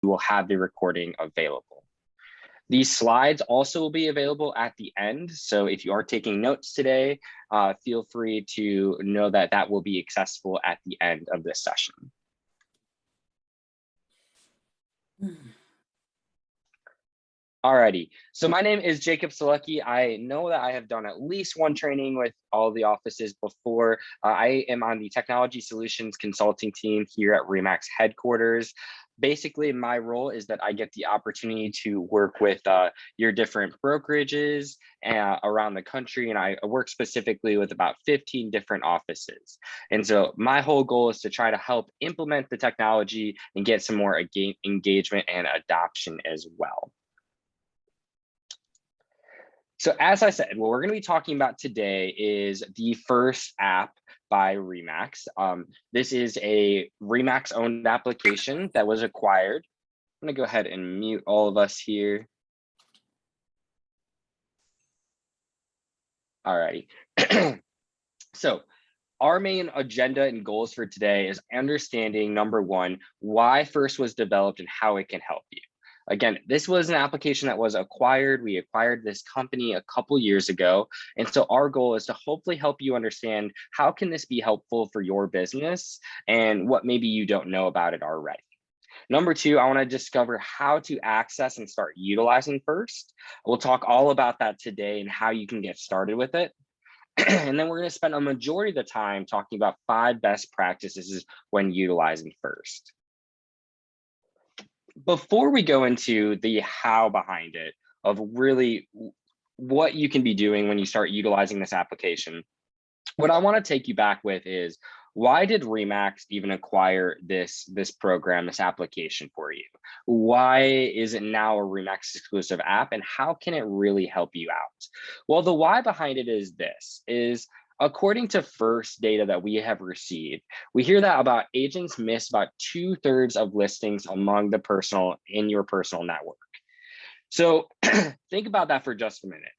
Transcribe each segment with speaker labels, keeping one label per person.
Speaker 1: will have the recording available. These slides also will be available at the end. So if you are taking notes today, feel free to know that that will be accessible at the end of this session. Alrighty, so my name is Jacob Selecki. I know that I have done at least one training with all the offices before. I am on the technology solutions consulting team here at RE/MAX headquarters. Basically, my role is that I get the opportunity to work with your different brokerages around the country, and I work specifically with about 15 different offices. And so my whole goal is to try to help implement the technology and get some more engagement and adoption as well. So as I said, what we're going to be talking about today is the first app by RE/MAX. This is a RE/MAX owned application that was acquired. I'm going to go ahead and mute all of us here. All righty. So our main agenda and goals for today is understanding, number one, why FIRST was developed and how it can help you. Again, this was an application that was acquired. We acquired this company a couple years ago. And so our goal is to hopefully help you understand how can this be helpful for your business and what maybe you don't know about it already. Number two, I want to discover how to access and start utilizing FIRST. We'll talk all about that today and how you can get started with it. And then we're going to spend a majority of the time talking about 5 best practices when utilizing FIRST. Before we go into the how behind it, of really what you can be doing when you start utilizing this application, what I want to take you back with is, why did RE/MAX even acquire this program, this application for you? Why is it now a RE/MAX exclusive app, and how can it really help you out? Well, the why behind it is this, according to FIRST data that we have received, we hear that about agents miss about 2/3 of listings among in your personal network. So think about that for just a minute.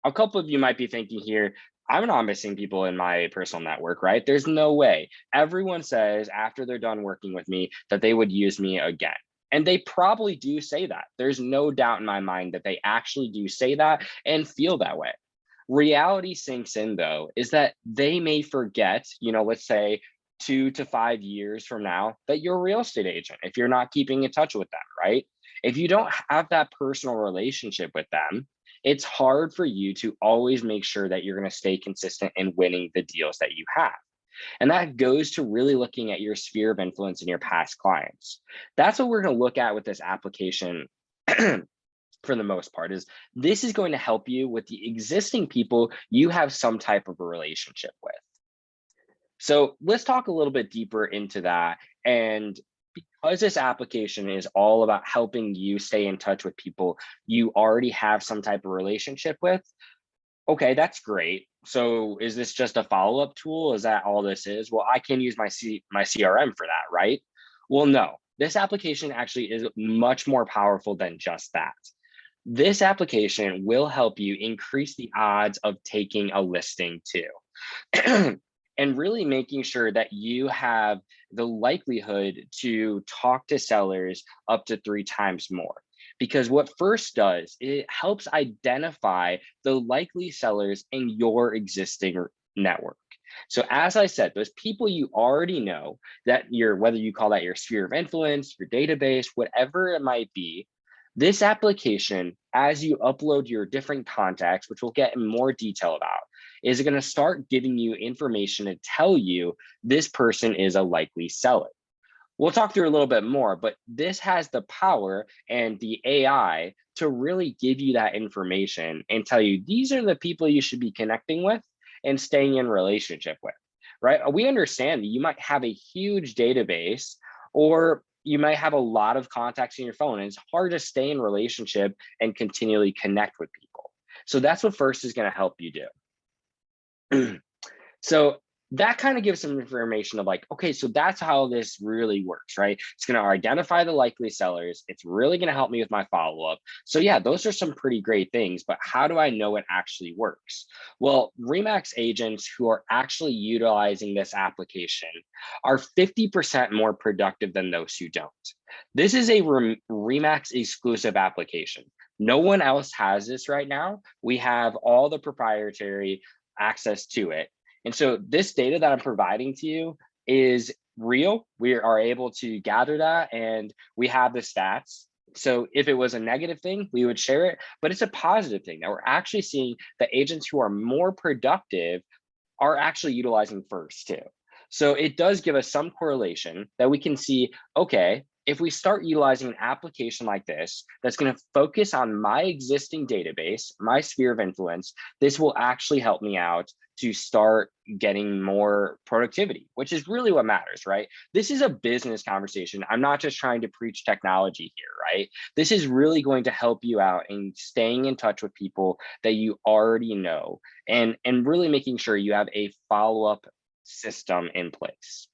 Speaker 1: A couple of you might be thinking here, I'm not missing people in my personal network, right? There's no way. Everyone says after they're done working with me that they would use me again. And they probably do say that. There's no doubt in my mind that they actually do say that and feel that way. Reality sinks in, though, is that they may forget, let's say 2 to 5 years from now, that you're a real estate agent if you're not keeping in touch with them, right? If you don't have that personal relationship with them, it's hard for you to always make sure that you're going to stay consistent in winning the deals that you have. And that goes to really looking at your sphere of influence in your past clients. That's what we're going to look at with this application. For the most part, is this is going to help you with the existing people you have some type of a relationship with. So let's talk a little bit deeper into that. And because this application is all about helping you stay in touch with people you already have some type of relationship with, okay, that's great. So is this just a follow-up tool? Is that all this is? Well, I can use my CRM for that, right? Well, no, this application actually is much more powerful than just that. This application will help you increase the odds of taking a listing too. And really making sure that you have the likelihood to talk to sellers up to 3 times more. Because what FIRST does, it helps identify the likely sellers in your existing network. So as I said, those people you already know, that whether you call that your sphere of influence, your database, whatever it might be, this application, as you upload your different contacts, which we'll get in more detail about, is going to start giving you information to tell you this person is a likely seller. We'll talk through a little bit more, but this has the power and the AI to really give you that information and tell you these are the people you should be connecting with and staying in relationship with, right? We understand that you might have a huge database, or you might have a lot of contacts in your phone, and it's hard to stay in relationship and continually connect with people. So that's what FIRST is going to help you do. So that kind of gives some information of like, okay, so that's how this really works, right? It's going to identify the likely sellers. It's really going to help me with my follow up. So, yeah, those are some pretty great things. But how do I know it actually works? Well, Remax agents who are actually utilizing this application are 50% more productive than those who don't. This is a Remax exclusive application. No one else has this right now. We have all the proprietary access to it. And so this data that I'm providing to you is real. We are able to gather that and we have the stats. So if it was a negative thing, we would share it, but it's a positive thing that we're actually seeing the agents who are more productive are actually utilizing first too. So it does give us some correlation that we can see, okay, if we start utilizing an application like this, that's going to focus on my existing database, my sphere of influence, this will actually help me out to start getting more productivity, which is really what matters, right? This is a business conversation. I'm not just trying to preach technology here, right? This is really going to help you out in staying in touch with people that you already know and really making sure you have a follow-up system in place.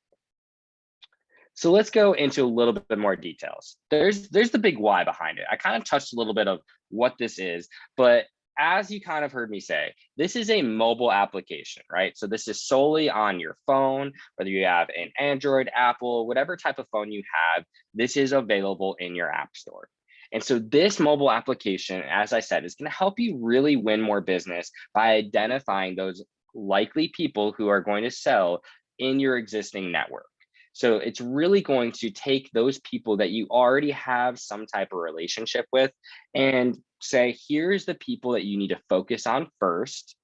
Speaker 1: So let's go into a little bit more details. There's the big why behind it. I kind of touched a little bit of what this is, but as you kind of heard me say, this is a mobile application, right? So this is solely on your phone, whether you have an Android, Apple, whatever type of phone you have, this is available in your app store. And so this mobile application, as I said, is going to help you really win more business by identifying those likely people who are going to sell in your existing network. So it's really going to take those people that you already have some type of relationship with and say, here's the people that you need to focus on first.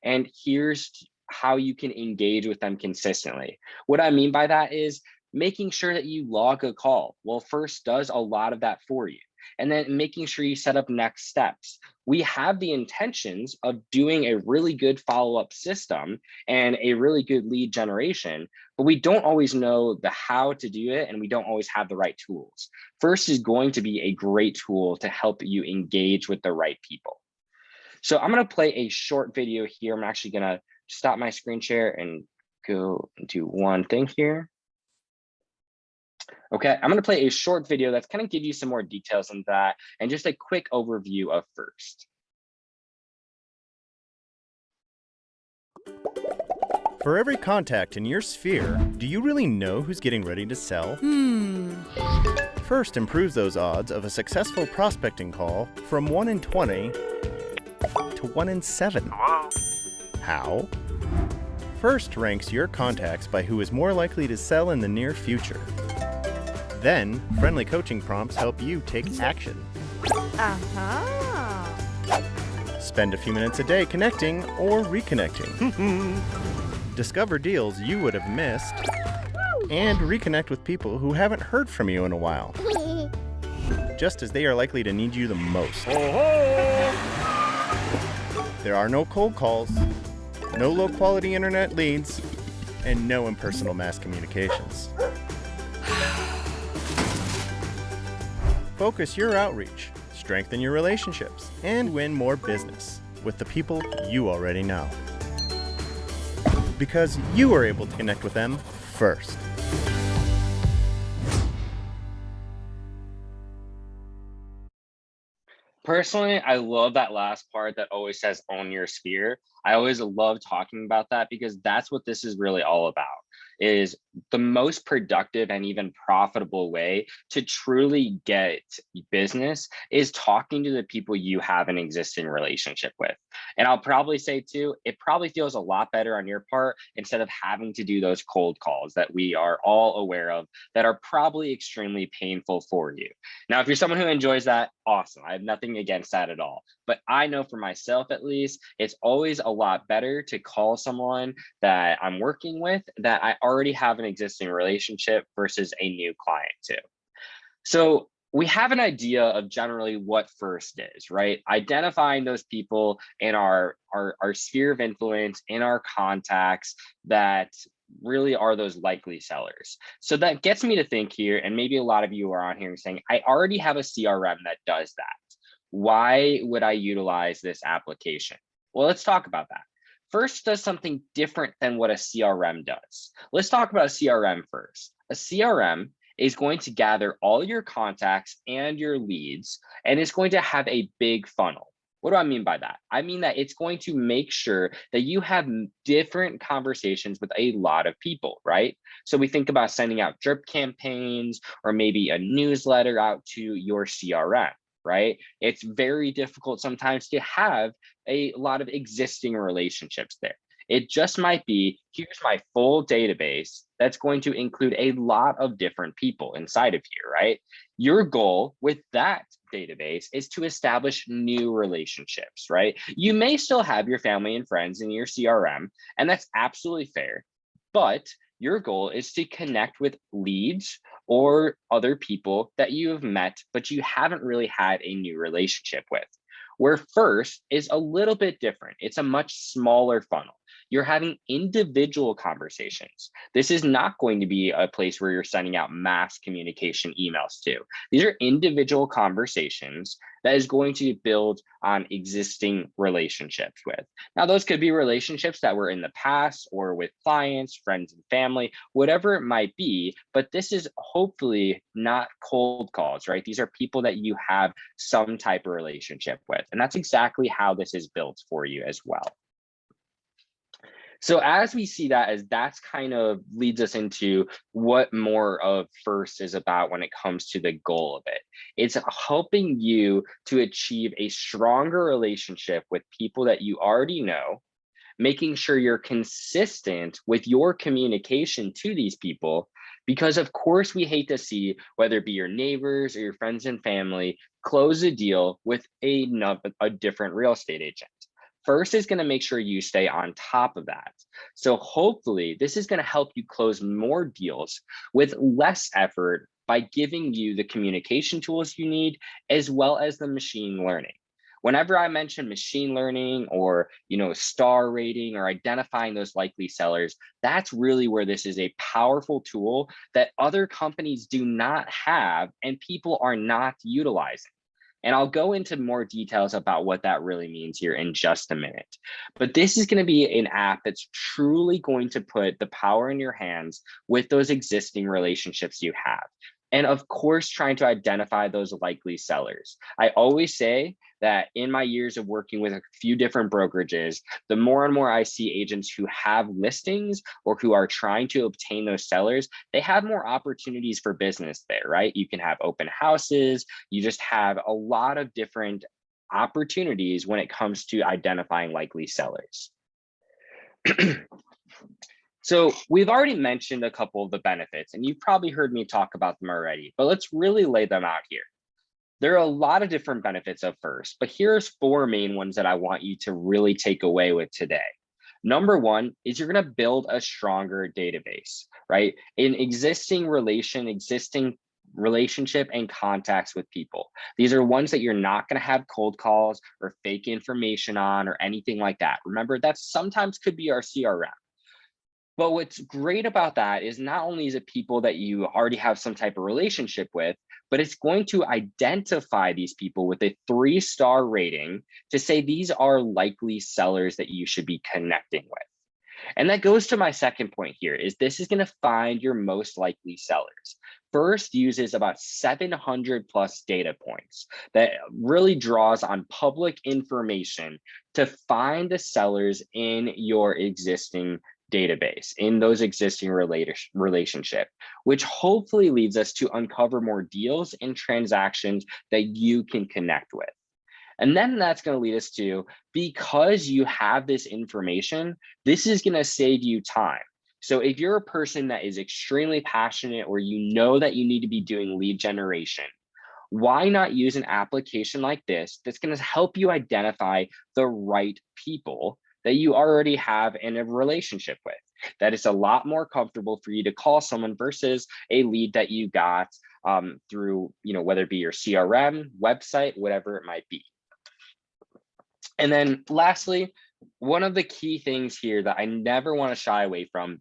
Speaker 1: And here's how you can engage with them consistently. What I mean by that is making sure that you log a call. Well, First does a lot of that for you. And then making sure you set up next steps. We have the intentions of doing a really good follow-up system and a really good lead generation, but we don't always know the how to do it and we don't always have the right tools. First is going to be a great tool to help you engage with the right people. So I'm going to play a short video here. I'm actually going to stop my screen share and go do one thing here. Okay, I'm going to play a short video that's kind of give you some more details on that and just a quick overview of First.
Speaker 2: For every contact in your sphere, do you really know who's getting ready to sell? First improves those odds of a successful prospecting call from 1 in 20 to 1 in 7.
Speaker 3: Hello?
Speaker 2: How? First ranks your contacts by who is more likely to sell in the near future. Then, friendly coaching prompts help you take action. Spend a few minutes a day connecting or reconnecting. Discover deals you would have missed. And reconnect with people who haven't heard from you in a while. Just as they are likely to need you the most. There are no cold calls, no low-quality internet leads, and no impersonal mass communications. Focus your outreach, strengthen your relationships, and win more business with the people you already know. Because you are able to connect with them first.
Speaker 1: Personally, I love that last part that always says own your sphere. I always love talking about that because that's what this is really all about. Is the most productive and even profitable way to truly get business is talking to the people you have an existing relationship with. And I'll probably say too, it probably feels a lot better on your part instead of having to do those cold calls that we are all aware of that are probably extremely painful for you. Now, if you're someone who enjoys that, awesome. I have nothing against that at all. But I know for myself, at least, it's always a lot better to call someone that I'm working with that I already have an existing relationship versus a new client too. So we have an idea of generally what First is, right? Identifying those people in our sphere of influence, in our contacts that really are those likely sellers. So that gets me to think here, and maybe a lot of you are on here saying, I already have a CRM that does that. Why would I utilize this application? Well, let's talk about that. First does something different than what a CRM does. Let's talk about a CRM first. A CRM is going to gather all your contacts and your leads, and it's going to have a big funnel. What do I mean by that? I mean that it's going to make sure that you have different conversations with a lot of people, right? So we think about sending out drip campaigns or maybe a newsletter out to your CRM, right? It's very difficult sometimes to have a lot of existing relationships there. It just might be, here's my full database that's going to include a lot of different people inside of here, right? Your goal with that database is to establish new relationships, right? You may still have your family and friends in your CRM, and that's absolutely fair. But your goal is to connect with leads or other people that you have met, but you haven't really had a new relationship with. Where first is a little bit different. It's a much smaller funnel. You're having individual conversations. This is not going to be a place where you're sending out mass communication emails to. These are individual conversations that is going to build on existing relationships with. Now, those could be relationships that were in the past or with clients, friends and family, whatever it might be, but this is hopefully not cold calls, right? These are people that you have some type of relationship with, and that's exactly how this is built for you as well. So as we see that, as that's kind of leads us into what more of First is about when it comes to the goal of it. It's helping you to achieve a stronger relationship with people that you already know, making sure you're consistent with your communication to these people, because of course we hate to see, whether it be your neighbors or your friends and family, close a deal with a different real estate agent. First is going to make sure you stay on top of that. So hopefully this is going to help you close more deals with less effort by giving you the communication tools you need, as well as the machine learning. Whenever I mention machine learning or star rating or identifying those likely sellers, that's really where this is a powerful tool that other companies do not have and people are not utilizing. And I'll go into more details about what that really means here in just a minute. But this is going to be an app that's truly going to put the power in your hands with those existing relationships you have. And of course, trying to identify those likely sellers. I always say that in my years of working with a few different brokerages, the more and more I see agents who have listings or who are trying to obtain those sellers, they have more opportunities for business there, right? You can have open houses, you just have a lot of different opportunities when it comes to identifying likely sellers. So we've already mentioned a couple of the benefits, and you've probably heard me talk about them already, but let's really lay them out here. There are a lot of different benefits of First, but here's 4 main ones that I want you to really take away with today. Number 1 is you're going to build a stronger database, right? An existing relationship and contacts with people. These are ones that you're not going to have cold calls or fake information on or anything like that. Remember, that sometimes could be our CRM. But what's great about that is not only is it people that you already have some type of relationship with, but it's going to identify these people with a 3-star rating to say these are likely sellers that you should be connecting with. And that goes to my second point here, is this is going to find your most likely sellers. First uses about 700 plus data points that really draws on public information to find the sellers in your existing database, in those existing relationship, which hopefully leads us to uncover more deals and transactions that you can connect with. And then that's going to lead us to, because you have this information, this is going to save you time. So if you're a person that is extremely passionate, or you know that you need to be doing lead generation, why not use an application like this that's going to help you identify the right people that you already have in a relationship with? That it's a lot more comfortable for you to call someone versus a lead that you got through, whether it be your CRM, website, whatever it might be. And then lastly, one of the key things here that I never want to shy away from,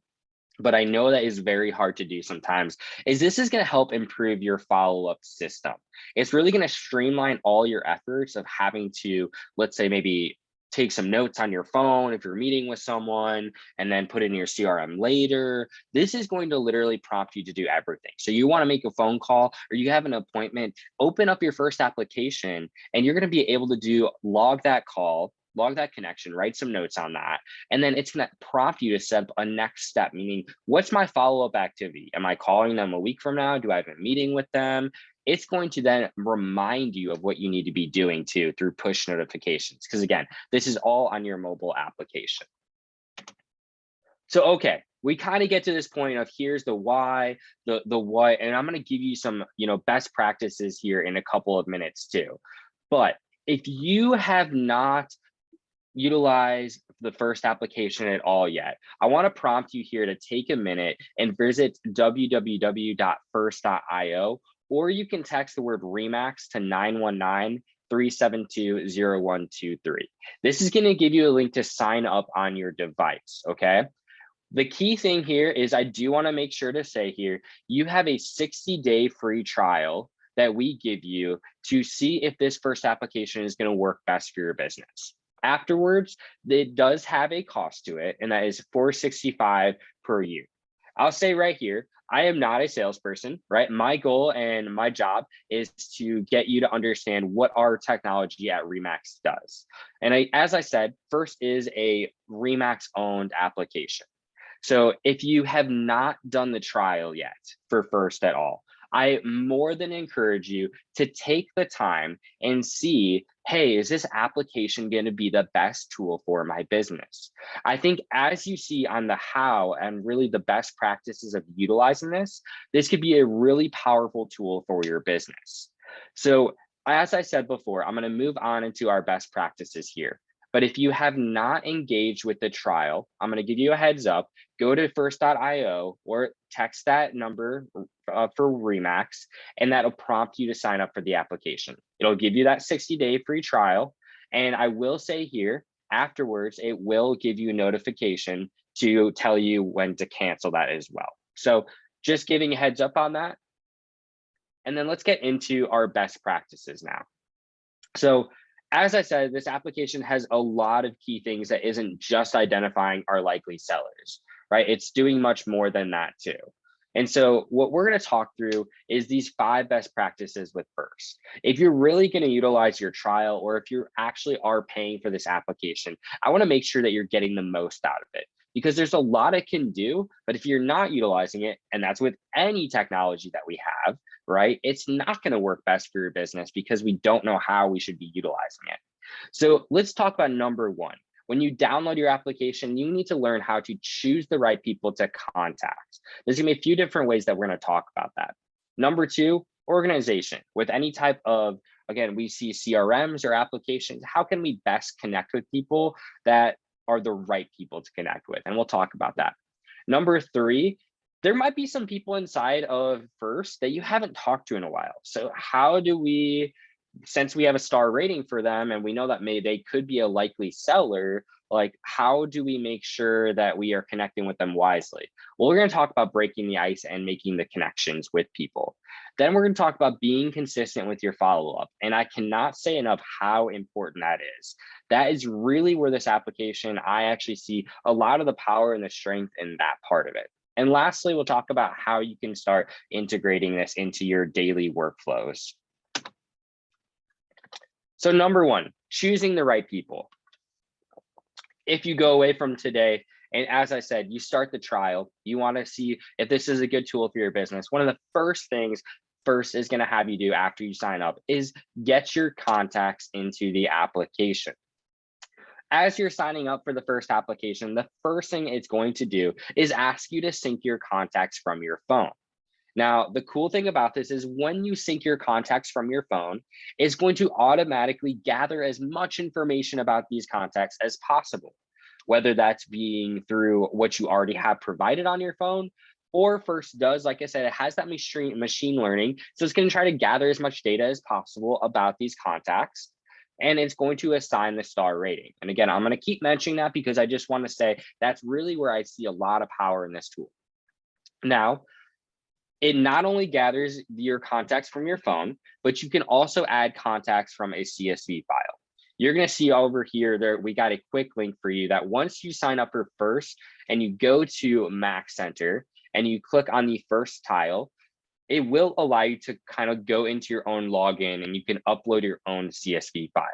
Speaker 1: but I know that is very hard to do sometimes, is this is going to help improve your follow-up system. It's really going to streamline all your efforts of having to, let's say, maybe take some notes on your phone if you're meeting with someone, and then put in your CRM later. This is going to literally prompt you to do everything. So you want to make a phone call or you have an appointment, open up your first application, and you're going to be able to log that call, log that connection, write some notes on that. And then it's going to prompt you to set up a next step, meaning what's my follow-up activity? Am I calling them a week from now? Do I have a meeting with them? It's going to then remind you of what you need to be doing too through push notifications. Because again, this is all on your mobile application. So, okay, we kind of get to this point of here's the why, the what, and I'm going to give you some, best practices here in a couple of minutes too. But if you have not utilized the first application at all yet, I want to prompt you here to take a minute and visit www.first.io, or you can text the word RE/MAX to 919-372-0123. This is going to give you a link to sign up on your device, okay? The key thing here is I do want to make sure to say here, you have a 60-day free trial that we give you to see if this first application is going to work best for your business. Afterwards, it does have a cost to it, and that is $465 per year. I'll say right here, I am not a salesperson, right? My goal and my job is to get you to understand what our technology at RE/MAX does. And as I said, First is a RE/MAX owned application. So if you have not done the trial yet for First at all, I more than encourage you to take the time and see, hey, is this application going to be the best tool for my business? I think as you see on the how and really the best practices of utilizing this could be a really powerful tool for your business. So as I said before, I'm going to move on into our best practices here. But if you have not engaged with the trial, I'm going to give you a heads up. Go to first.io or text that number for RE/MAX, and that'll prompt you to sign up for the application. It'll give you that 60-day free trial. And I will say here, afterwards, it will give you a notification to tell you when to cancel that as well. So just giving a heads up on that. And then let's get into our best practices now. So as I said, this application has a lot of key things that isn't just identifying our likely sellers, right? It's doing much more than that too. And so what we're going to talk through is these 5 best practices with First. If you're really going to utilize your trial, or if you actually are paying for this application, I want to make sure that you're getting the most out of it, because there's a lot it can do. But if you're not utilizing it, and that's with any technology that we have, right, it's not going to work best for your business because we don't know how we should be utilizing it. So let's talk about number 1. When you download your application, you need to learn how to choose the right people to contact. There's gonna be a few different ways that we're gonna talk about that. Number 2, organization. With any type of, again, we see CRMs or applications, how can we best connect with people that are the right people to connect with? And we'll talk about that. Number 3, there might be some people inside of First that you haven't talked to in a while. So how do we, since we have a star rating for them and we know that they could be a likely seller, like how do we make sure that we are connecting with them wisely? Well, we're going to talk about breaking the ice and making the connections with people. Then we're going to talk about being consistent with your follow-up. And I cannot say enough how important that is. That is really where this application, I actually see a lot of the power and the strength in that part of it. And lastly, we'll talk about how you can start integrating this into your daily workflows. So number 1, choosing the right people. If you go away from today, and as I said, you start the trial, you want to see if this is a good tool for your business. One of the first things First is going to have you do after you sign up is get your contacts into the application. As you're signing up for the First application, the first thing it's going to do is ask you to sync your contacts from your phone. Now, the cool thing about this is when you sync your contacts from your phone, it's going to automatically gather as much information about these contacts as possible, whether that's being through what you already have provided on your phone, or First does, like I said, it has that machine learning. So it's going to try to gather as much data as possible about these contacts, and it's going to assign the star rating. And again, I'm going to keep mentioning that because I just want to say that's really where I see a lot of power in this tool. Now, it not only gathers your contacts from your phone, but you can also add contacts from a CSV file. you're going to see over here there we got a quick link for you that once you sign up for First and you go to Mac Center and you click on the first tile, it will allow you to kind of go into your own login and you can upload your own CSV file.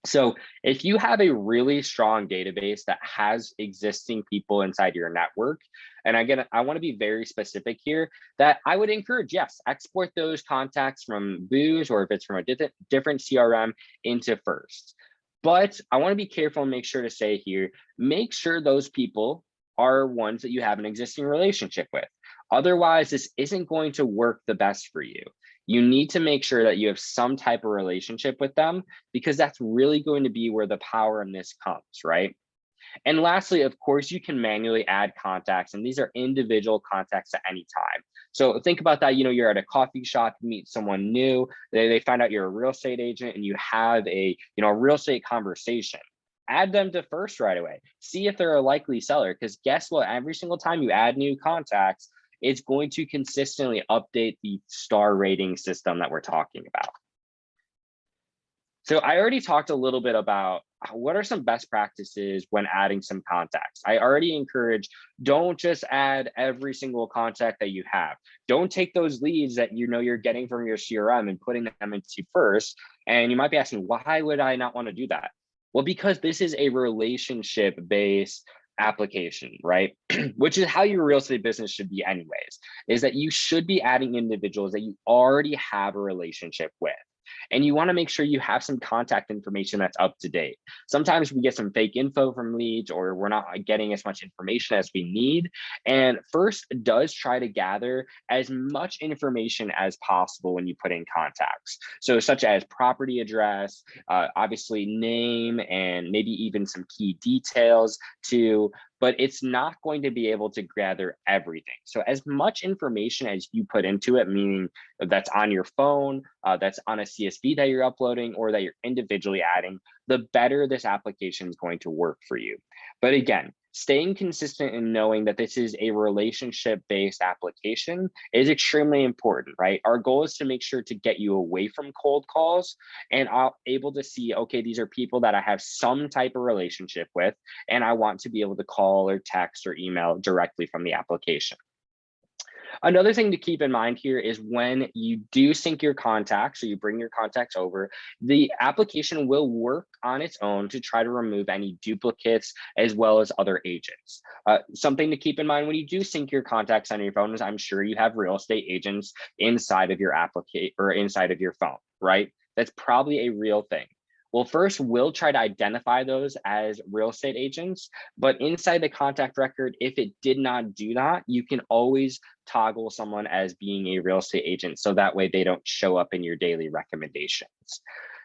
Speaker 1: So if you have a really strong database that has existing people inside your network, and again, I want to be very specific here that I would encourage, yes, export those contacts from Booz or if it's from a different CRM into First. But I want to be careful and make sure to say here, make sure those people are ones that you have an existing relationship with. Otherwise, this isn't going to work the best for you. You need to make sure that you have some type of relationship with them because that's really going to be where the power in this comes, right? And lastly, of course, you can manually add contacts, and these are individual contacts at any time. So think about that, you're at a coffee shop, you meet someone new, they find out you're a real estate agent and you have a real estate conversation. Add them to First right away. See if they're a likely seller, because guess what? Every single time you add new contacts, it's going to consistently update the star rating system that we're talking about. So I already talked a little bit about what are some best practices when adding some contacts. I already encourage, don't just add every single contact that you have. Don't take those leads that you're getting from your CRM and putting them into First. And you might be asking, why would I not want to do that? Well, because this is a relationship-based application, right? Which is how your real estate business should be anyways, is that you should be adding individuals that you already have a relationship with. And you want to make sure you have some contact information that's up to date. Sometimes we get some fake info from leads, or we're not getting as much information as we need. And First does try to gather as much information as possible when you put in contacts. So such as property address, obviously name, and maybe even some key details too, but it's not going to be able to gather everything. So as much information as you put into it, meaning that's on your phone, that's on a CSV that you're uploading or that you're individually adding, the better this application is going to work for you. But again, staying consistent and knowing that this is a relationship-based application is extremely important, right? Our goal is to make sure to get you away from cold calls and able to see, okay, these are people that I have some type of relationship with, and I want to be able to call or text or email directly from the application. Another thing to keep in mind here is when you do sync your contacts, or you bring your contacts over, the application will work on its own to try to remove any duplicates as well as other agents. Something to keep in mind when you do sync your contacts on your phone is I'm sure you have real estate agents inside of your application or inside of your phone, right? That's probably a real thing. Well, First, we'll try to identify those as real estate agents, but inside the contact record, if it did not do that, you can always toggle someone as being a real estate agent, so that way they don't show up in your daily recommendations.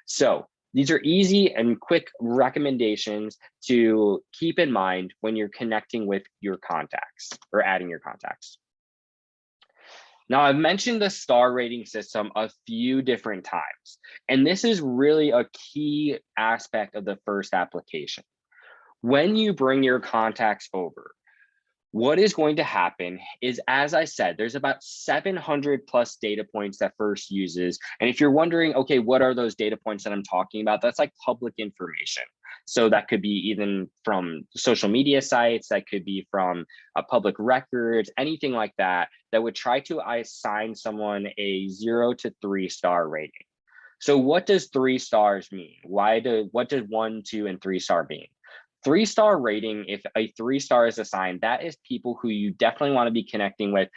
Speaker 1: So these are easy and quick recommendations to keep in mind when you're connecting with your contacts or adding your contacts. Now, I've mentioned the star rating system a few different times, and this is really a key aspect of the First application. When you bring your contacts over, what is going to happen is, as I said, there's about 700 plus data points that First uses. And if you're wondering, okay, what are those data points that I'm talking about? That's like public information. So that could be even from social media sites, that could be from public records, anything like that, that would try to assign someone a 0 to 3 star rating. So what does 3 stars mean? What does 1, 2, and 3 star mean? 3-star rating, if a 3 star is assigned, that is people who you definitely want to be connecting with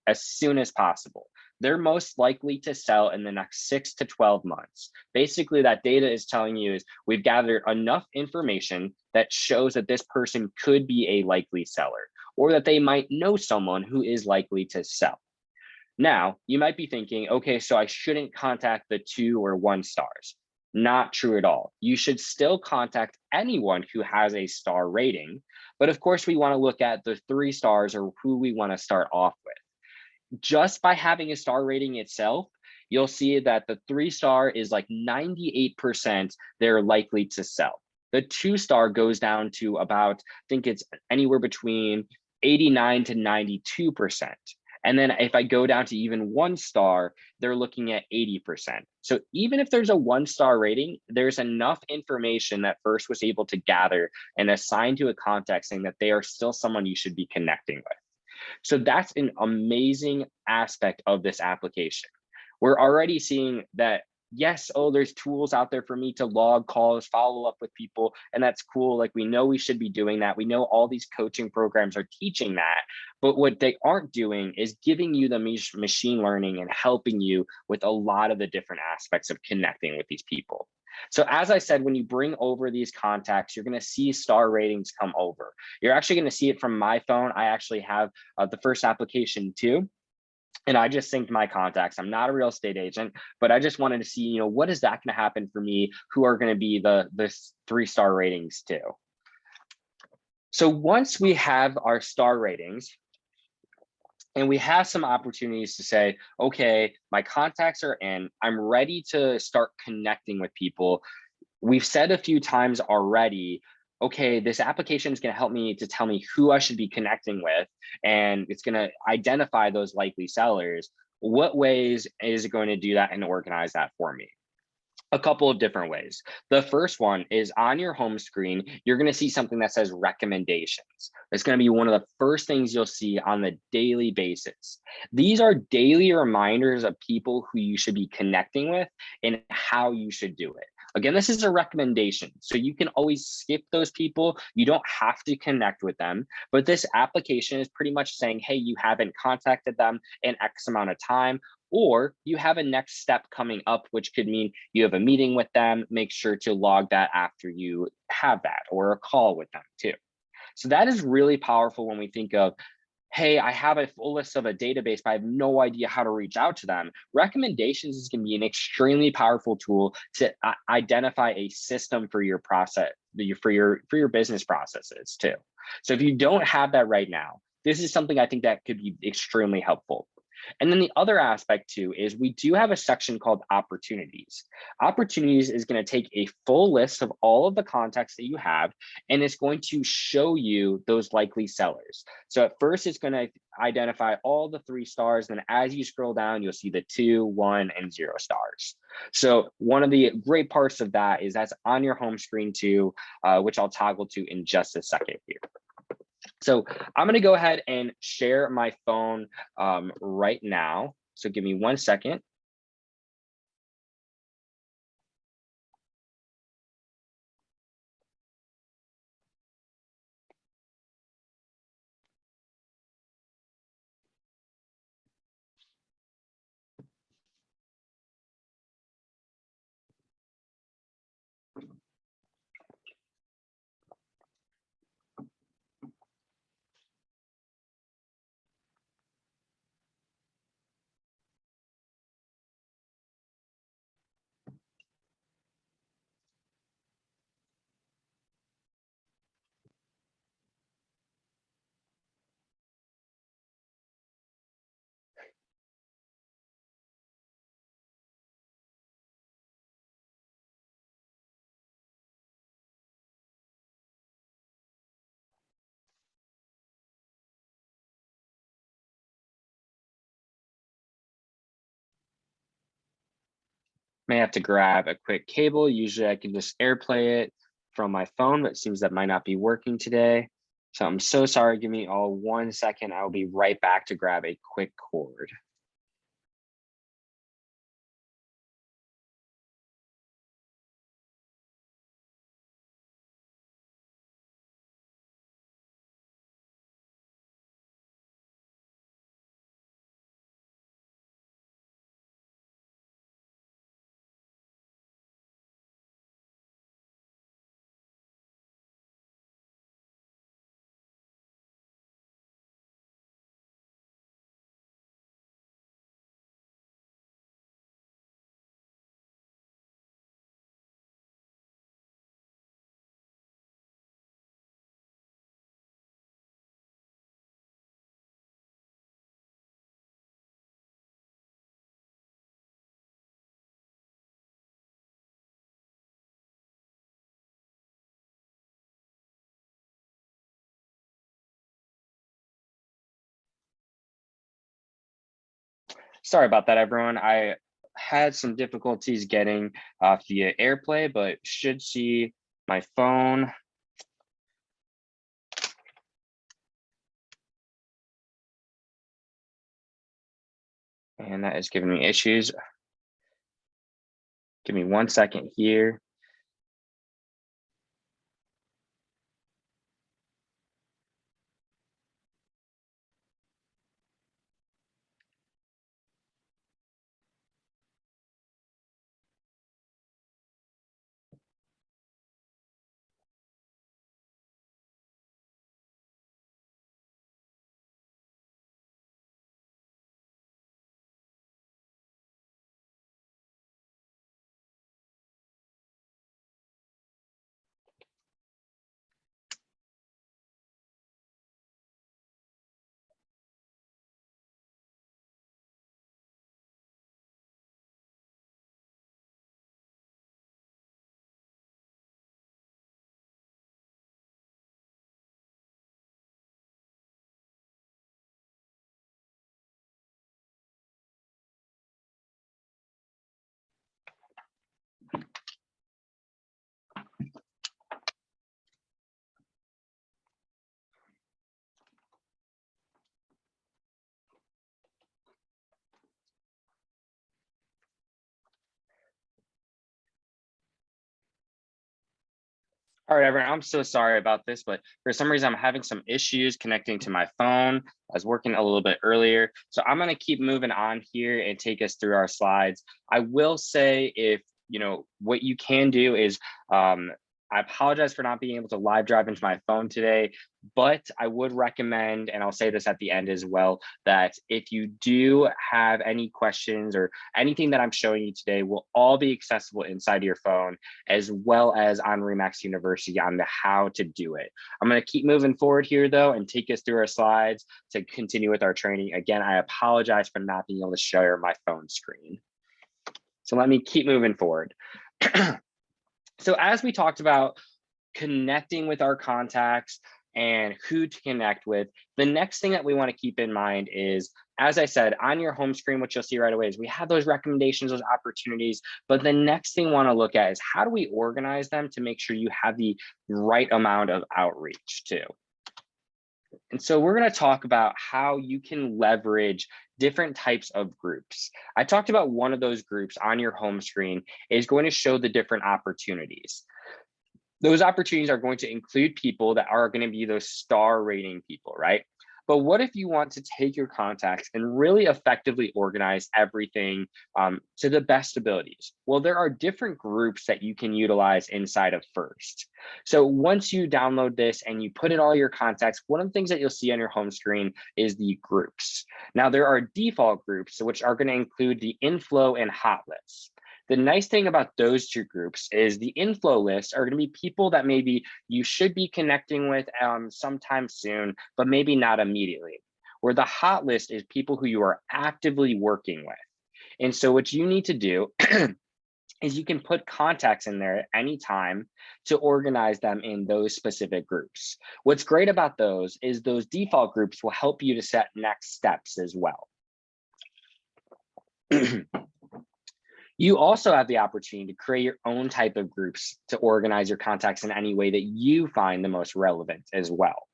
Speaker 1: as soon as possible. They're most likely to sell in the next 6 to 12 months. Basically, that data is telling you is we've gathered enough information that shows that this person could be a likely seller, or that they might know someone who is likely to sell. Now, you might be thinking, okay, so I shouldn't contact the 2 or 1 stars. Not true at all. You should still contact anyone who has a star rating, but of course we want to look at the 3 stars or who we want to start off with. Just by having a star rating itself, you'll see that the 3 star is like 98% they're likely to sell. The 2 star goes down to about, I think it's anywhere between 89 to 92%. And then if I go down to even 1 star, they're looking at 80%. So even if there's a 1 star rating, there's enough information that First was able to gather and assign to a contact saying that they are still someone you should be connecting with. So that's an amazing aspect of this application. We're already seeing that, yes, oh, there's tools out there for me to log calls, follow up with people, and that's cool. Like, we know we should be doing that. We know all these coaching programs are teaching that. But what they aren't doing is giving you the machine learning and helping you with a lot of the different aspects of connecting with these people. So as I said, when you bring over these contacts, you're going to see star ratings come over. You're actually going to see it from my phone. I actually have the First application too. And I just synced my contacts. I'm not a real estate agent, but I just wanted to see, what is that going to happen for me? Who are going to be the 3-star ratings too? So once we have our star ratings, and we have some opportunities to say, okay, my contacts are in, I'm ready to start connecting with people. We've said a few times already, okay, this application is going to help me to tell me who I should be connecting with, and it's going to identify those likely sellers. What ways is it going to do that and organize that for me? A couple of different ways. The first one is on your home screen, you're going to see something that says recommendations. It's going to be one of the first things you'll see on the daily basis. These are daily reminders of people who you should be connecting with and how you should do it. Again, this is a recommendation, so you can always skip those people. You don't have to connect with them, but this application is pretty much saying, hey, you haven't contacted them in X amount of time, or you have a next step coming up, which could mean you have a meeting with them. Make sure to log that after you have that, or a call with them too. So that is really powerful when we think of, hey, I have a full list of a database, but I have no idea how to reach out to them. Recommendations is going to be an extremely powerful tool to identify a system for your process, for your business processes too. So if you don't have that right now, this is something I think that could be extremely helpful. And then the other aspect too is we do have a section called opportunities. Opportunities is going to take a full list of all of the contacts that you have, and it's going to show you those likely sellers. So at first it's going to identify all the 3 stars. Then as you scroll down, you'll see the 2, 1, and 0 stars. So one of the great parts of that is that's on your home screen too, which I'll toggle to in just a second here. So I'm going to go ahead and share my phone right now. So give me 1 second. May have to grab a quick cable. Usually I can just AirPlay it from my phone, but it seems that might not be working today. So I'm so sorry. Give me all 1 second. I'll be right back to grab a quick cord. Sorry about that, everyone. I had some difficulties getting via AirPlay, but should see my phone. And that is giving me issues. Give me 1 second here. All right, everyone, I'm so sorry about this, but for some reason I'm having some issues connecting to my phone. I was working a little bit earlier. So I'm gonna keep moving on here and take us through our slides. I will say if, what you can do is, I apologize for not being able to live drive into my phone today, but I would recommend, and I'll say this at the end as well, that if you do have any questions or anything that I'm showing you today will all be accessible inside your phone, as well as on Remax University on the how to do it. I'm going to keep moving forward here though and take us through our slides to continue with our training. Again, I apologize for not being able to share my phone screen. So let me keep moving forward. So as we talked about connecting with our contacts and who to connect with, the next thing that we want to keep in mind is, as I said, on your home screen, what you'll see right away is we have those recommendations, those opportunities, but the next thing we want to look at is how do we organize them to make sure you have the right amount of outreach too. And so we're going to talk about how you can leverage different types of groups. I talked about one of those groups on your home screen is going to show the different opportunities. Those opportunities are going to include people that are going to be those star rating people, right? But what if you want to take your contacts and really effectively organize everything to the best abilities? Well, there are different groups that you can utilize inside of First. So once you download this and you put in all your contacts, one of the things that you'll see on your home screen is the groups. Now there are default groups, which are going to include the inflow and hot lists. The nice thing about those two groups is the inflow lists are going to be people that maybe you should be connecting with sometime soon, but maybe not immediately. Where the hot list is people who you are actively working with. And so what you need to do is you can put contacts in there at any time to organize them in those specific groups. What's great about those is those default groups will help you to set next steps as well. You also have the opportunity to create your own type of groups to organize your contacts in any way that you find the most relevant as well.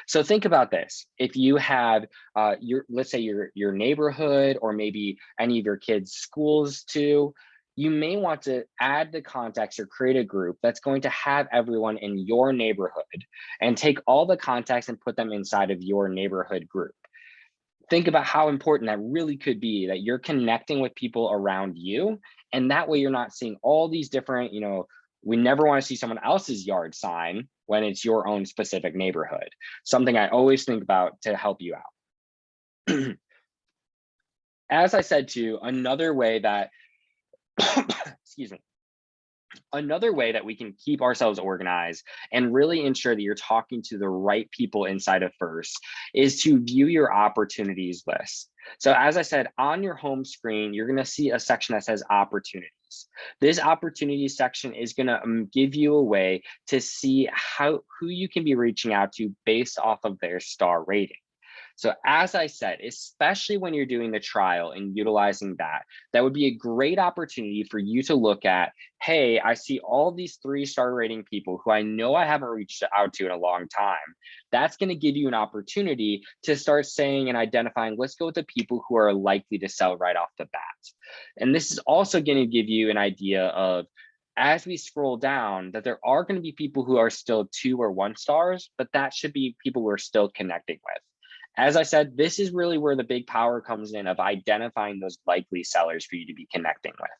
Speaker 1: So think about this. If you have let's say your neighborhood or maybe any of your kids' schools too, you may want to add the contacts or create a group that's going to have everyone in your neighborhood and take all the contacts and put them inside of your neighborhood group. Think about how important that really could be, that you're connecting with people around you. And that way you're not seeing all these different, we never want to see someone else's yard sign when it's your own specific neighborhood. Something I always think about to help you out. As I said too, another way that, excuse me, another way that we can keep ourselves organized and really ensure that you're talking to the right people inside of First is to view your opportunities list. So as I said, on your home screen, you're going to see a section that says opportunities. This opportunities section is going to give you a way to see who you can be reaching out to based off of their star rating. So as I said, especially when you're doing the trial and utilizing that, that would be a great opportunity for you to look at, hey, I see all these 3-star rating people who I know I haven't reached out to in a long time. That's going to give you an opportunity to start saying and identifying, let's go with the people who are likely to sell right off the bat. And this is also going to give you an idea of, as we scroll down, that there are going to be people who are still 2 or 1 stars, but that should be people we're still connecting with. As I said, this is really where the big power comes in of identifying those likely sellers for you to be connecting with.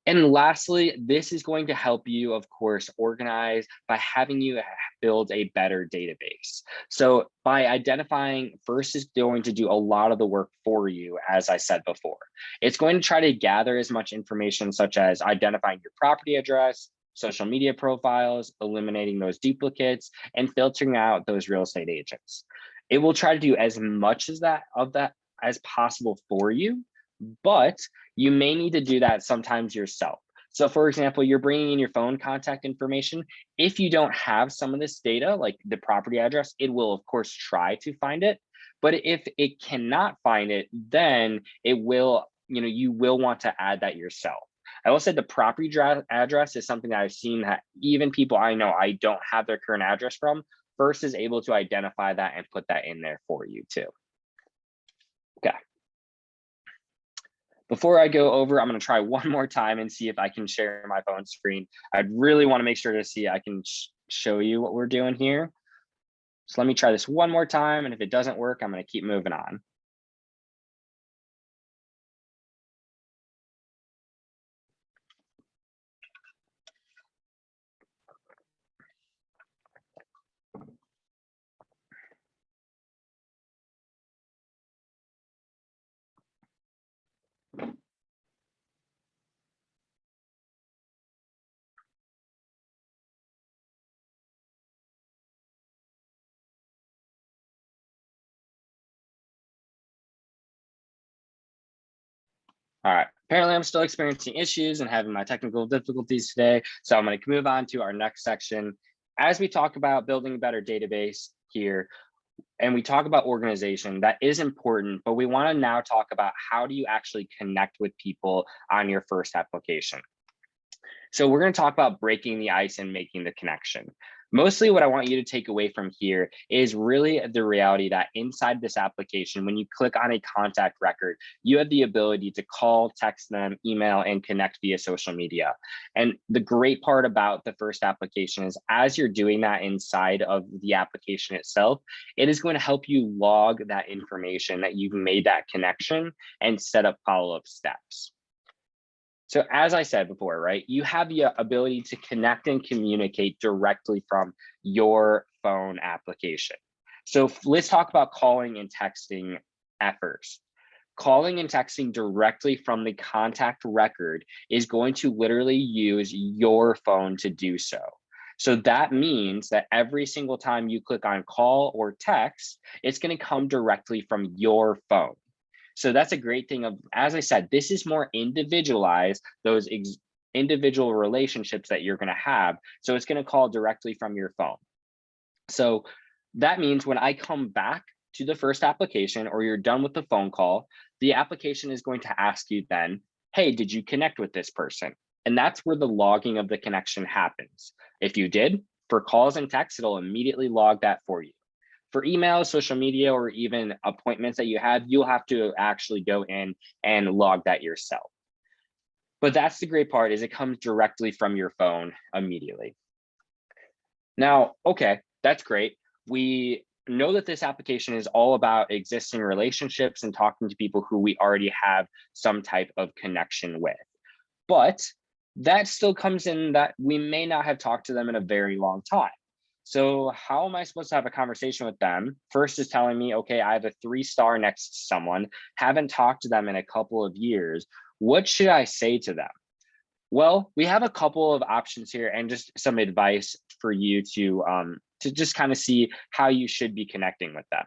Speaker 1: And lastly, this is going to help you, of course, organize by having you build a better database. So by identifying, first is going to do a lot of the work for you, as I said before. It's going to try to gather as much information, such as identifying your property address, social media profiles, eliminating those duplicates, and filtering out those real estate agents. It will try to do as much as that as possible for you, but you may need to do that sometimes yourself. So for example, you're bringing in your phone contact information. If you don't have some of this data, like the property address, it will of course try to find it. But if it cannot find it, then it will, you will want to add that yourself. I will say the property address is something that I've seen that even people I know I don't have their current address from, First is able to identify that and put that in there for you too. Okay. Before I go over, I'm going to try one more time and see if I can share my phone screen. I'd really want to make sure to see I can show you what we're doing here. So let me try this one more time. And if it doesn't work, I'm going to keep moving on. All right, apparently I'm still experiencing issues and having my technical difficulties today. So I'm going to move on to our next section. As we talk about building a better database here, and we talk about organization, that is important, but we want to now talk about how do you actually connect with people on your first application. So we're going to talk about breaking the ice and making the connection. Mostly what I want you to take away from here is really the reality that inside this application, when you click on a contact record, you have the ability to call, text them, email, and connect via social media. And the great part about the first application is as you're doing that inside of the application itself, it is going to help you log that information that you've made that connection and set up follow-up steps. So as I said before, right, you have the ability to connect and communicate directly from your phone application. So let's talk about calling and texting at first. Calling and texting directly from the contact record is going to literally use your phone to do so. So that means that every single time you click on call or text, it's going to come directly from your phone. So that's a great thing of, as I said, this is more individualized, those individual relationships that you're going to have. So it's going to call directly from your phone. So that means when I come back to the first application or you're done with the phone call, the application is going to ask you then, hey, did you connect with this person? And that's where the logging of the connection happens. If you did, for calls and texts, it'll immediately log that for you. For email, social media, or even appointments that you have, you'll have to actually go in and log that yourself. But that's the great part, is it comes directly from your phone immediately. Now, okay, that's great. We know that this application is all about existing relationships and talking to people who we already have some type of connection with. But that still comes in that we may not have talked to them in a very long time. So how am I supposed to have a conversation with them? First is telling me, okay, I have a 3-star next to someone, haven't talked to them in a couple of years. What should I say to them? Well, we have a couple of options here and just some advice for you to just kind of see how you should be connecting with them.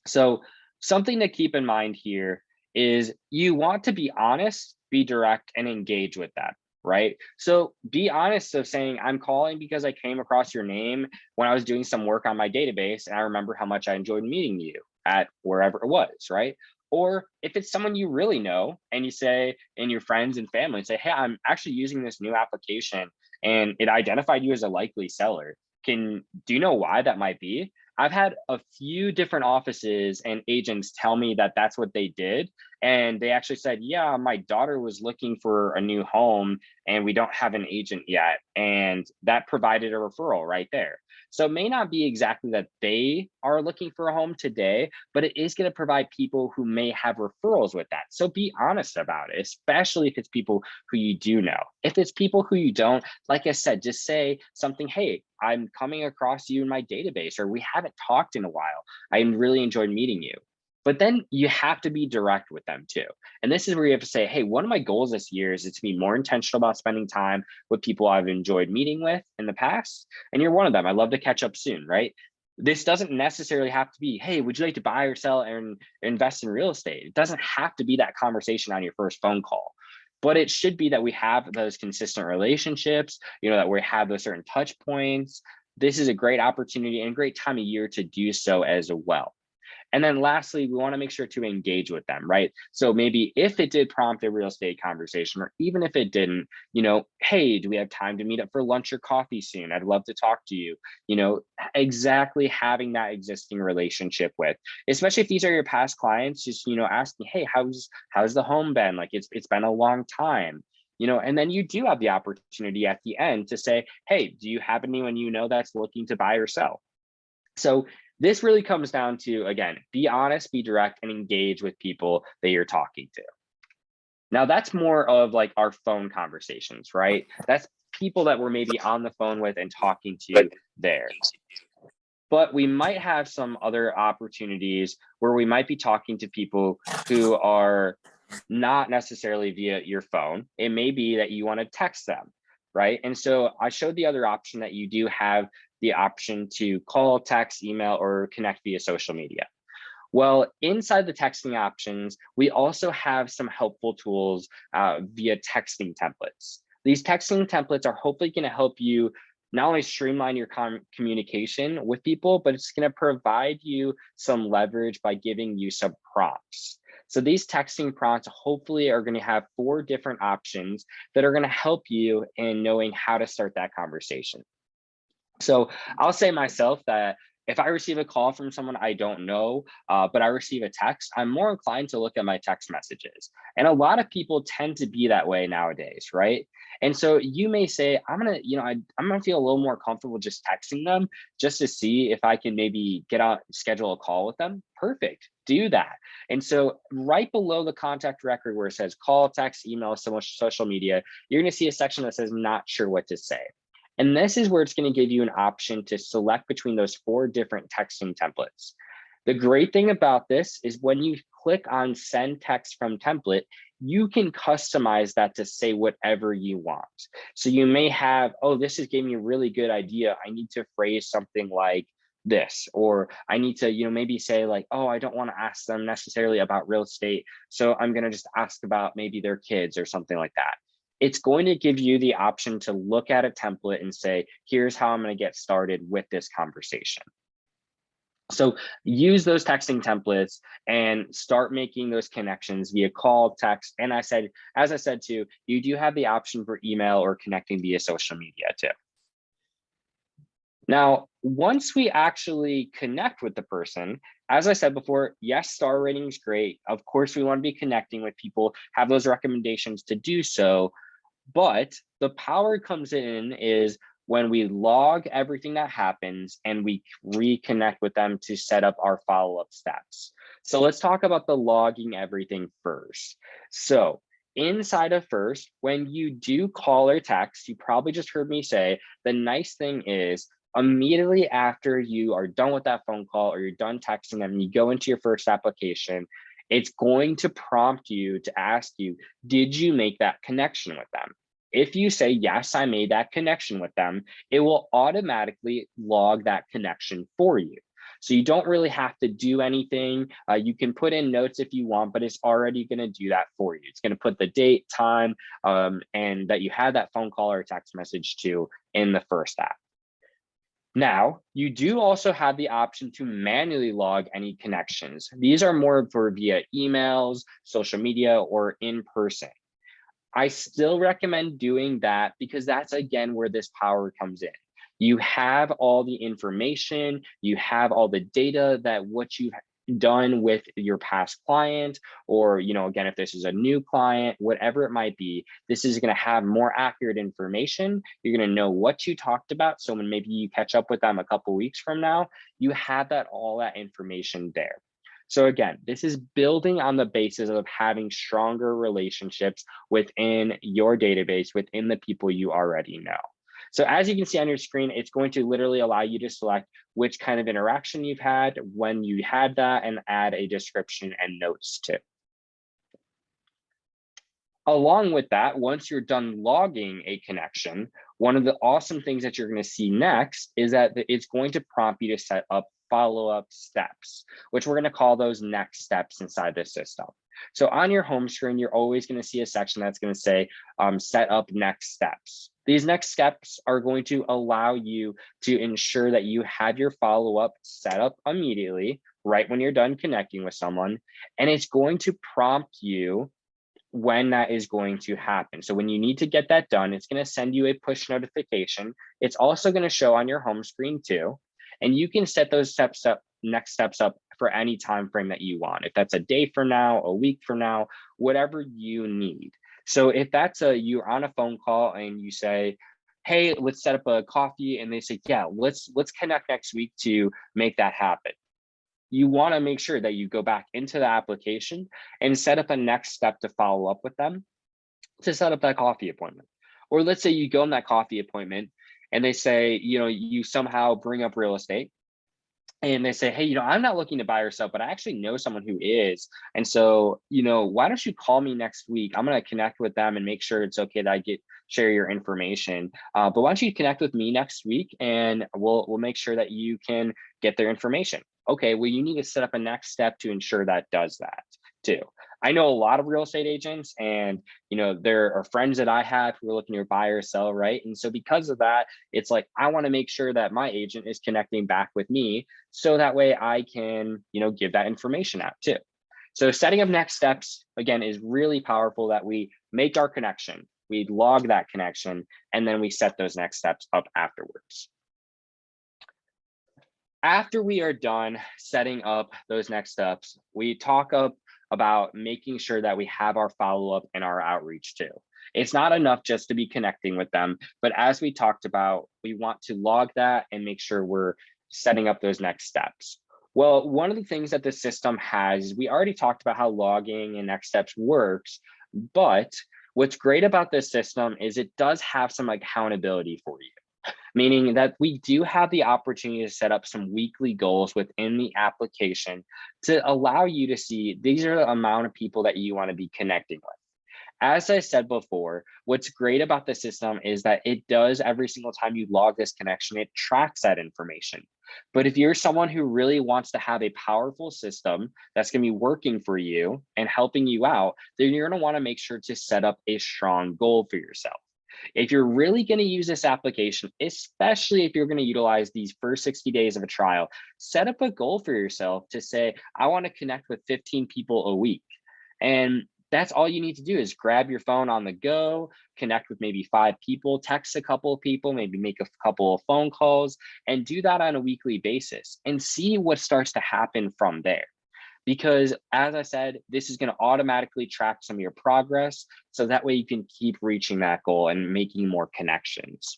Speaker 1: So something to keep in mind here is you want to be honest, be direct, and engage with them. right? So be honest of saying, I'm calling because I came across your name when I was doing some work on my database, and I remember how much I enjoyed meeting you at wherever it was, right? Or if it's someone you really know and you say, in your friends and family, say, hey, I'm actually using this new application and it identified you as a likely seller. Do you know why that might be? I've had a few different offices and agents tell me that that's what they did. And they actually said, yeah, my daughter was looking for a new home and we don't have an agent yet. And that provided a referral right there. So it may not be exactly that they are looking for a home today, but it is going to provide people who may have referrals with that. So be honest about it, especially if it's people who you do know. If it's people who you don't, like I said, just say something, hey, I'm coming across you in my database, or we haven't talked in a while. I really enjoyed meeting you. But then you have to be direct with them too. And this is where you have to say, hey, one of my goals this year is to be more intentional about spending time with people I've enjoyed meeting with in the past. And you're one of them. I'd love to catch up soon, right? This doesn't necessarily have to be, hey, would you like to buy or sell and invest in real estate? It doesn't have to be that conversation on your first phone call. But it should be that we have those consistent relationships, that we have those certain touch points. This is a great opportunity and a great time of year to do so as well. And then lastly, we want to make sure to engage with them, right? So maybe if it did prompt a real estate conversation, or even if it didn't, hey, do we have time to meet up for lunch or coffee soon? I'd love to talk to you. Exactly having that existing relationship with, especially if these are your past clients, just, asking, hey, how's the home been? Like it's been a long time. And then you do have the opportunity at the end to say, hey, do you have anyone that's looking to buy or sell? So this really comes down to, again, be honest, be direct, and engage with people that you're talking to. Now, that's more of like our phone conversations, right? That's people that we're maybe on the phone with and talking to there. But we might have some other opportunities where we might be talking to people who are not necessarily via your phone. It may be that you want to text them, right? And so I showed the other option that you do have the option to call, text, email, or connect via social media. Well, inside the texting options, we also have some helpful tools via texting templates. These texting templates are hopefully going to help you not only streamline your communication with people, but it's going to provide you some leverage by giving you some prompts. So these texting prompts hopefully are going to have 4 different options that are going to help you in knowing how to start that conversation. So I'll say myself that if I receive a call from someone I don't know, but I receive a text, I'm more inclined to look at my text messages. And a lot of people tend to be that way nowadays, right? And so you may say, I'm gonna feel a little more comfortable just texting them just to see if I can maybe get out, schedule a call with them. Perfect, do that. And so right below the contact record where it says call, text, email, social media, you're gonna see a section that says not sure what to say. And this is where it's going to give you an option to select between those 4 different texting templates. The great thing about this is when you click on send text from template, you can customize that to say whatever you want. So you may have, oh, this is giving me a really good idea. I need to phrase something like this, or I need to, maybe say like, oh, I don't want to ask them necessarily about real estate. So I'm going to just ask about maybe their kids or something like that. It's going to give you the option to look at a template and say, here's how I'm going to get started with this conversation. So use those texting templates and start making those connections via call, text. And as I said too, you do have the option for email or connecting via social media too. Now, once we actually connect with the person, as I said before, yes, star rating is great. Of course, we want to be connecting with people, have those recommendations to do so. But the power comes in is when we log everything that happens and we reconnect with them to set up our follow-up steps. So let's talk about the logging everything first. So inside of first, when you do call or text, you probably just heard me say, the nice thing is immediately after you are done with that phone call or you're done texting them and you go into your first application, it's going to prompt you to ask you, did you make that connection with them? If you say, yes, I made that connection with them, it will automatically log that connection for you. So you don't really have to do anything. You can put in notes if you want, but it's already going to do that for you. It's going to put the date, time, and that you had that phone call or text message to in the first app. Now, you do also have the option to manually log any connections. These are more for via emails, social media, or in person. I still recommend doing that because that's again where this power comes in. You have all the information, you have all the data that what you've done with your past client, or again, if this is a new client, whatever it might be, this is going to have more accurate information. You're going to know what you talked about. So when maybe you catch up with them a couple weeks from now, you have all that information there. So again, this is building on the basis of having stronger relationships within your database, within the people you already know. So as you can see on your screen, it's going to literally allow you to select which kind of interaction you've had, when you had that, and add a description and notes too. Along with that, once you're done logging a connection, one of the awesome things that you're going to see next is that it's going to prompt you to set up follow-up steps, which we're going to call those next steps inside the system. So on your home screen, you're always going to see a section that's going to say set up next steps. These next steps are going to allow you to ensure that you have your follow-up set up immediately, right when you're done connecting with someone, and it's going to prompt you when that is going to happen. So when you need to get that done, it's going to send you a push notification. It's also going to show on your home screen too. And you can set those next steps up for any time frame that you want. If that's a day from now, a week from now, whatever you need. So if that's you're on a phone call and you say, hey, let's set up a coffee, and they say, yeah, let's connect next week to make that happen. You want to make sure that you go back into the application and set up a next step to follow up with them to set up that coffee appointment. Or let's say you go on that coffee appointment and they say, you somehow bring up real estate and they say, hey, I'm not looking to buy or sell, but I actually know someone who is. And so, why don't you call me next week? I'm going to connect with them and make sure it's okay that I share your information. But why don't you connect with me next week and we'll make sure that you can get their information. Okay, well, you need to set up a next step to ensure that does that too. I know a lot of real estate agents, and there are friends that I have who are looking to buy or sell, right? And so because of that, it's like I want to make sure that my agent is connecting back with me, so that way I can give that information out too. So setting up next steps again is really powerful. That we make our connection, we log that connection, and then we set those next steps up afterwards. After we are done setting up those next steps, we talk about making sure that we have our follow-up and our outreach too. It's not enough just to be connecting with them, but as we talked about, we want to log that and make sure we're setting up those next steps. Well, one of the things that the system has, we already talked about how logging and next steps works, but what's great about this system is it does have some accountability for you. Meaning that we do have the opportunity to set up some weekly goals within the application to allow you to see these are the amount of people that you want to be connecting with. As I said before, what's great about the system is that it does every single time you log this connection, it tracks that information. But if you're someone who really wants to have a powerful system that's going to be working for you and helping you out, then you're going to want to make sure to set up a strong goal for yourself. If you're really going to use this application, especially if you're going to utilize these first 60 days of a trial, set up a goal for yourself to say, I want to connect with 15 people a week. And that's all you need to do is grab your phone on the go, connect with maybe 5 people, text a couple of people, maybe make a couple of phone calls, and do that on a weekly basis and see what starts to happen from there. Because as I said, this is going to automatically track some of your progress. So that way you can keep reaching that goal and making more connections.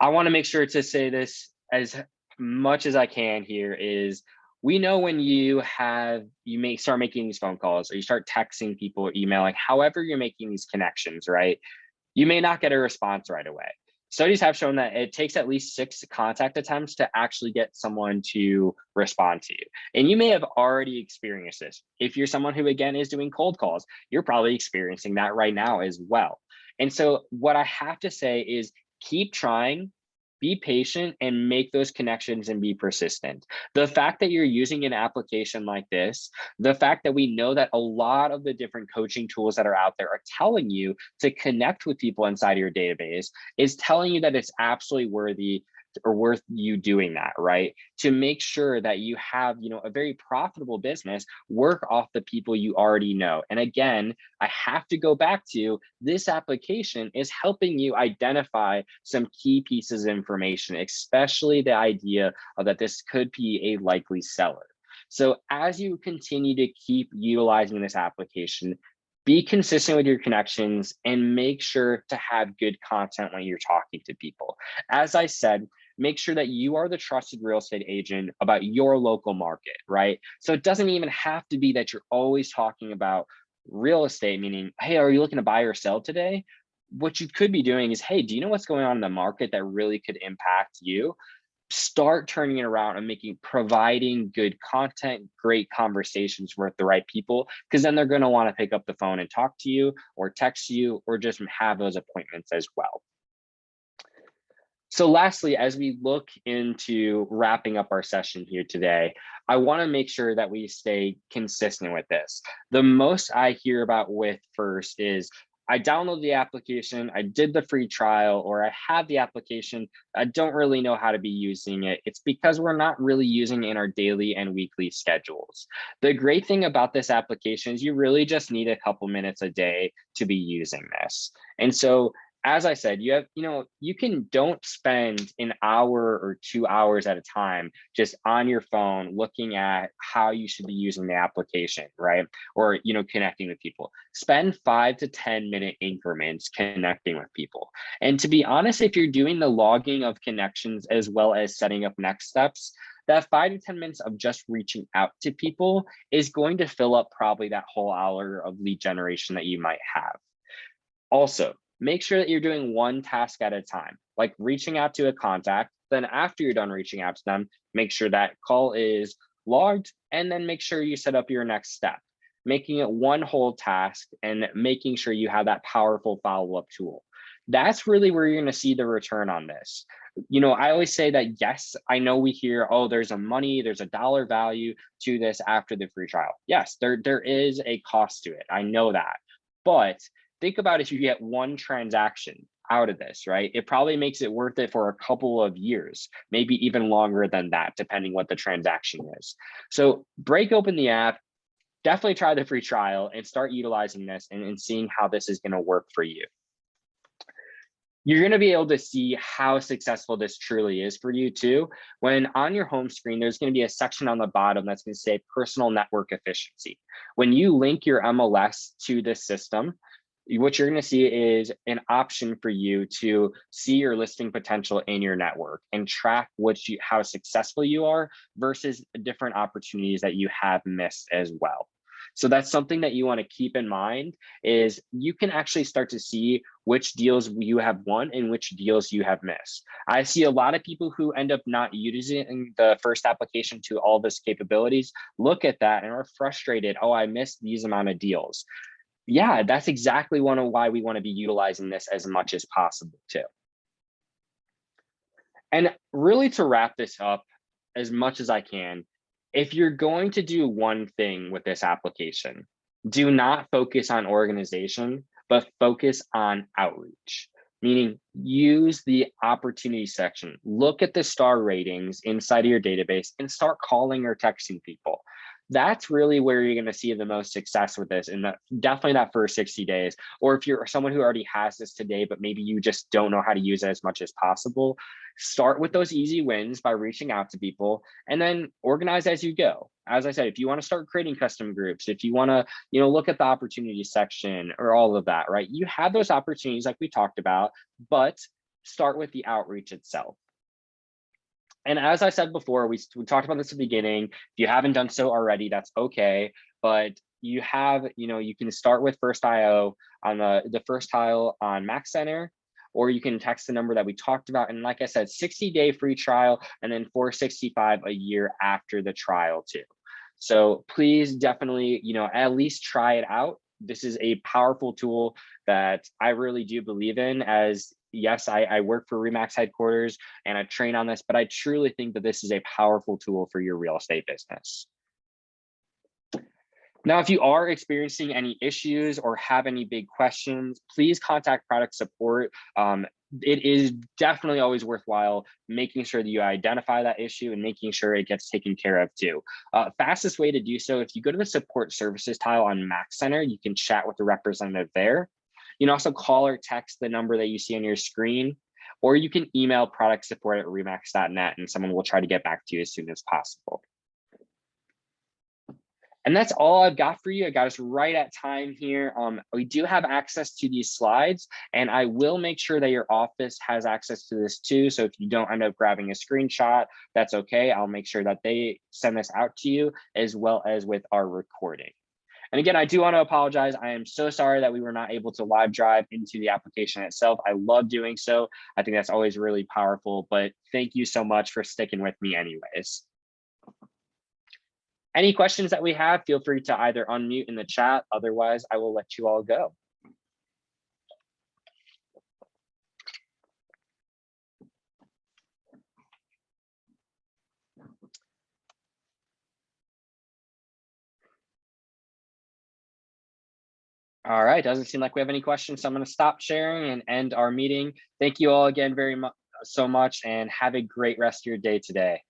Speaker 1: I want to make sure to say this as much as I can here is we know when you may start making these phone calls or you start texting people or emailing, however you're making these connections, right? You may not get a response right away. Studies have shown that it takes at least 6 contact attempts to actually get someone to respond to you. And you may have already experienced this. If you're someone who, again, is doing cold calls, you're probably experiencing that right now as well. And so what I have to say is keep trying. Be patient and make those connections and be persistent. The fact that you're using an application like this, the fact that we know that a lot of the different coaching tools that are out there are telling you to connect with people inside of your database is telling you that it's absolutely worthy or worth you doing that, right? To make sure that you have, a very profitable business work off the people you already know. And again, I have to go back to this application is helping you identify some key pieces of information, especially the idea of that this could be a likely seller. So as you continue to keep utilizing this application, be consistent with your connections and make sure to have good content when you're talking to people. As I said, make sure that you are the trusted real estate agent about your local market, right? So it doesn't even have to be that you're always talking about real estate, meaning, hey, are you looking to buy or sell today? What you could be doing is, hey, do you know what's going on in the market that really could impact you? Start turning it around and providing good content, great conversations with the right people, because then they're going to want to pick up the phone and talk to you or text you or just have those appointments as well. So lastly, as we look into wrapping up our session here today, I want to make sure that we stay consistent with this. The most I hear about with first is I download the application, I did the free trial, or I have the application, I don't really know how to be using it. It's because we're not really using it in our daily and weekly schedules. The great thing about this application is you really just need a couple minutes a day to be using this. And so as I said, don't spend an hour or 2 hours at a time just on your phone looking at how you should be using the application, right? Or, connecting with people. Spend 5 to 10 minute increments connecting with people. And to be honest, if you're doing the logging of connections as well as setting up next steps, that 5 to 10 minutes of just reaching out to people is going to fill up probably that whole hour of lead generation that you might have. Also, make sure that you're doing one task at a time, like reaching out to a contact. Then after you're done reaching out to them, make sure that call is logged, and then make sure you set up your next step, making it one whole task and making sure you have that powerful follow-up tool. That's really where you're going to see the return on this. I always say that, yes, I know we hear, oh, there's a dollar value to this after the free trial. Yes, there is a cost to it. I know that. But think about if you get one transaction out of this, right? It probably makes it worth it for a couple of years, maybe even longer than that, depending what the transaction is. So break open the app, definitely try the free trial and start utilizing this and seeing how this is going to work for you. You're going to be able to see how successful this truly is for you too. When on your home screen, there's going to be a section on the bottom that's going to say personal network efficiency. When you link your MLS to this system, what you're going to see is an option for you to see your listing potential in your network and track how successful you are versus different opportunities that you have missed as well. So that's something that you want to keep in mind, is you can actually start to see which deals you have won and which deals you have missed. I see a lot of people who end up not using the first application to all this capabilities, look at that and are frustrated. Oh, I missed these amount of deals. Yeah, that's exactly one of why we want to be utilizing this as much as possible too. And really, to wrap this up as much as I can, if you're going to do one thing with this application, do not focus on organization, but focus on outreach. Meaning, use the opportunity section, look at the star ratings inside of your database and start calling or texting people. That's really where you're going to see the most success with this, and definitely that first 60 days. Or if you're someone who already has this today, but maybe you just don't know how to use it as much as possible, start with those easy wins by reaching out to people and then organize as you go. As I said, if you want to start creating custom groups, if you want to, look at the opportunity section or all of that, right? You have those opportunities like we talked about, but start with the outreach itself. And as I said before, we talked about this at the beginning. If you haven't done so already, that's okay. But you have, you can start with First IO on the first tile on MaxCenter, or you can text the number that we talked about. And like I said, 60-day free trial and then $465 a year after the trial too. So please definitely, at least try it out. this is a powerful tool that I really do believe in. As yes, I work for Remax headquarters and I train on this, but I truly think that this is a powerful tool for your real estate business. Now, if you are experiencing any issues or have any big questions, please contact product support. It is definitely always worthwhile making sure that you identify that issue and making sure it gets taken care of too. Fastest way to do so, if you go to the support services tile on Mac Center, you can chat with the representative there. You can also call or text the number that you see on your screen, or you can email product support at remax.net and someone will try to get back to you as soon as possible. And that's all I've got for you. I got us right at time here. We do have access to these slides, and I will make sure that your office has access to this too. So if you don't end up grabbing a screenshot, that's okay. I'll make sure that they send this out to you as well as with our recording. And again, I do want to apologize. I am so sorry that we were not able to live drive into the application itself. I love doing so. I think that's always really powerful, but thank you so much for sticking with me anyways. Any questions that we have, feel free to either unmute in the chat. Otherwise, I will let you all go. All right, doesn't seem like we have any questions, so I'm going to stop sharing and end our meeting. Thank you all again very much so much, and have a great rest of your day today.